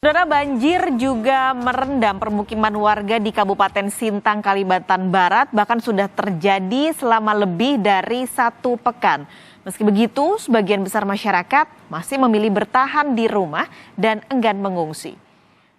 Saudara, banjir juga merendam permukiman warga di Kabupaten Sintang, Kalimantan Barat, bahkan sudah terjadi selama lebih dari 1 pekan. Meski begitu, sebagian besar masyarakat masih memilih bertahan di rumah dan enggan mengungsi.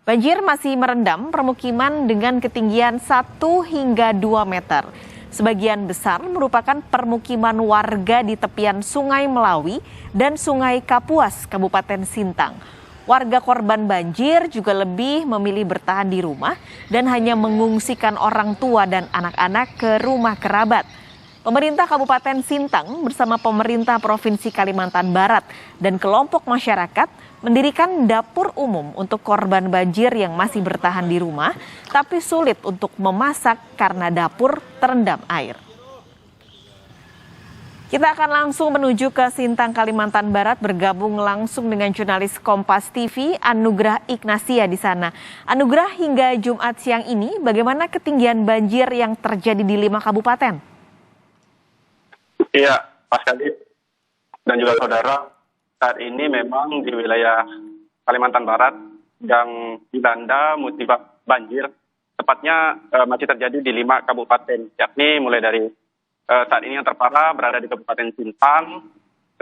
Banjir masih merendam permukiman dengan ketinggian 1 hingga 2 meter. Sebagian besar merupakan permukiman warga di tepian Sungai Melawi dan Sungai Kapuas, Kabupaten Sintang. Warga korban banjir juga lebih memilih bertahan di rumah dan hanya mengungsikan orang tua dan anak-anak ke rumah kerabat. Pemerintah Kabupaten Sintang bersama pemerintah Provinsi Kalimantan Barat dan kelompok masyarakat mendirikan dapur umum untuk korban banjir yang masih bertahan di rumah, tapi sulit untuk memasak karena dapur terendam air. Kita akan langsung menuju ke Sintang, Kalimantan Barat, bergabung langsung dengan jurnalis Kompas TV, Anugrah Ignasia di sana. Anugrah, hingga Jumat siang ini, bagaimana ketinggian banjir yang terjadi di 5 kabupaten? Iya, Pak Kadis dan juga saudara, saat ini memang di wilayah Kalimantan Barat yang dilanda musibah banjir, tepatnya masih terjadi di 5 kabupaten, yakni mulai dari saat ini yang terparah berada di Kabupaten Sintang,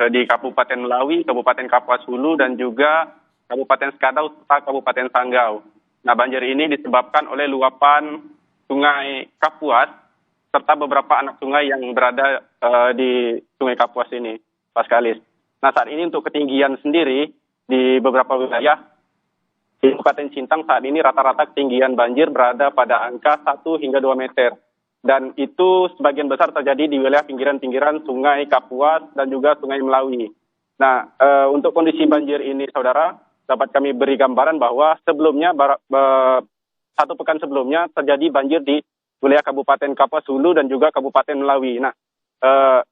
di Kabupaten Melawi, Kabupaten Kapuas Hulu, dan juga Kabupaten Sekadau serta Kabupaten Sanggau. Nah, banjir ini disebabkan oleh luapan Sungai Kapuas serta beberapa anak sungai yang berada di Sungai Kapuas ini, Pak Kalis. Nah, saat ini untuk ketinggian sendiri di beberapa wilayah di Kabupaten Sintang saat ini rata-rata ketinggian banjir berada pada angka 1 hingga 2 meter. Dan itu sebagian besar terjadi di wilayah pinggiran-pinggiran Sungai Kapuas dan juga Sungai Melawi. Nah, untuk kondisi banjir ini, saudara, dapat kami beri gambaran bahwa sebelumnya, 1 pekan sebelumnya, terjadi banjir di wilayah Kabupaten Kapuas Hulu dan juga Kabupaten Melawi. Nah,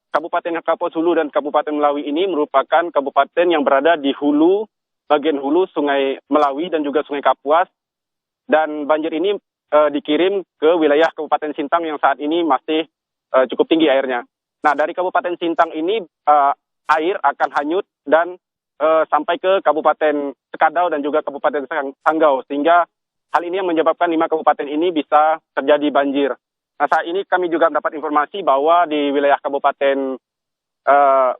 Kabupaten Kapuas Hulu dan Kabupaten Melawi ini merupakan kabupaten yang berada di hulu, bagian hulu Sungai Melawi dan juga Sungai Kapuas. Dan banjir ini dikirim ke wilayah Kabupaten Sintang yang saat ini masih cukup tinggi airnya. Nah, dari Kabupaten Sintang ini air akan hanyut dan sampai ke Kabupaten Sekadau dan juga Kabupaten Sanggau, sehingga hal ini yang menyebabkan 5 kabupaten ini bisa terjadi banjir. Nah, saat ini kami juga mendapat informasi bahwa di wilayah Kabupaten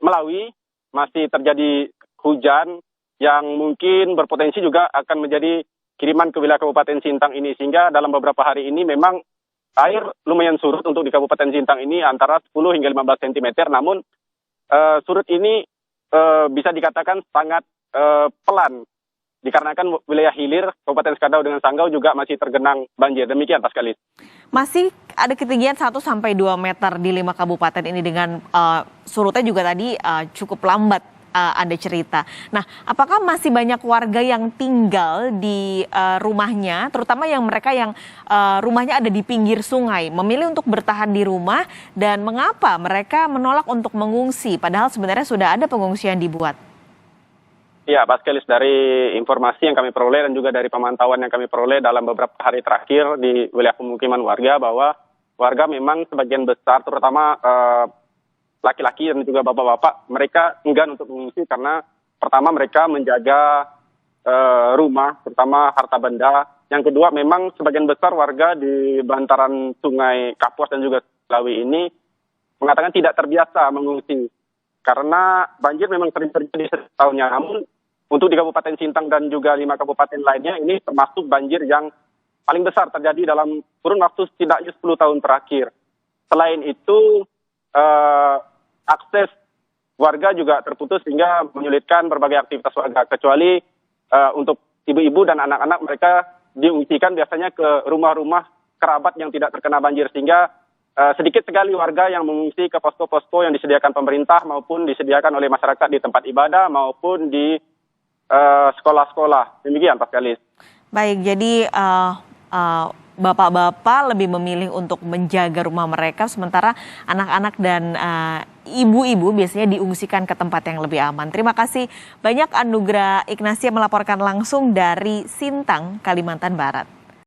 Melawi masih terjadi hujan yang mungkin berpotensi juga akan menjadi kiriman ke wilayah Kabupaten Sintang ini, sehingga dalam beberapa hari ini memang air lumayan surut untuk di Kabupaten Sintang ini antara 10 hingga 15 cm, namun surut ini bisa dikatakan sangat pelan, dikarenakan wilayah hilir Kabupaten Sekadau dengan Sanggau juga masih tergenang banjir. Demikian, Pak Kalis. Masih ada ketinggian 1 sampai 2 meter di 5 kabupaten ini dengan surutnya juga tadi cukup lambat. Anda cerita. Nah, apakah masih banyak warga yang tinggal di rumahnya, terutama yang mereka yang rumahnya ada di pinggir sungai, memilih untuk bertahan di rumah, dan mengapa mereka menolak untuk mengungsi, padahal sebenarnya sudah ada pengungsian dibuat? Ya, Pak Kelis, dari informasi yang kami peroleh dan juga dari pemantauan yang kami peroleh dalam beberapa hari terakhir di wilayah pemukiman warga, bahwa warga memang sebagian besar, terutama laki-laki dan juga bapak-bapak, mereka enggan untuk mengungsi karena pertama mereka menjaga rumah, terutama harta benda. Yang kedua, memang sebagian besar warga di bantaran Sungai Kapuas dan juga Melawi ini mengatakan tidak terbiasa mengungsi karena banjir memang sering terjadi setiap tahunnya. Namun untuk di Kabupaten Sintang dan juga 5 kabupaten lainnya, ini termasuk banjir yang paling besar terjadi dalam kurun waktu setidaknya 10 tahun terakhir. Selain itu, akses warga juga terputus sehingga menyulitkan berbagai aktivitas warga, kecuali untuk ibu-ibu dan anak-anak, mereka diungsikan biasanya ke rumah-rumah kerabat yang tidak terkena banjir, sehingga sedikit sekali warga yang mengungsi ke posko-posko yang disediakan pemerintah maupun disediakan oleh masyarakat di tempat ibadah maupun di sekolah-sekolah. Demikian, Pak Kalis. Baik, jadi bapak-bapak lebih memilih untuk menjaga rumah mereka, sementara anak-anak dan ibu-ibu biasanya diungsikan ke tempat yang lebih aman. Terima kasih banyak, Anugrah Ignasia melaporkan langsung dari Sintang, Kalimantan Barat.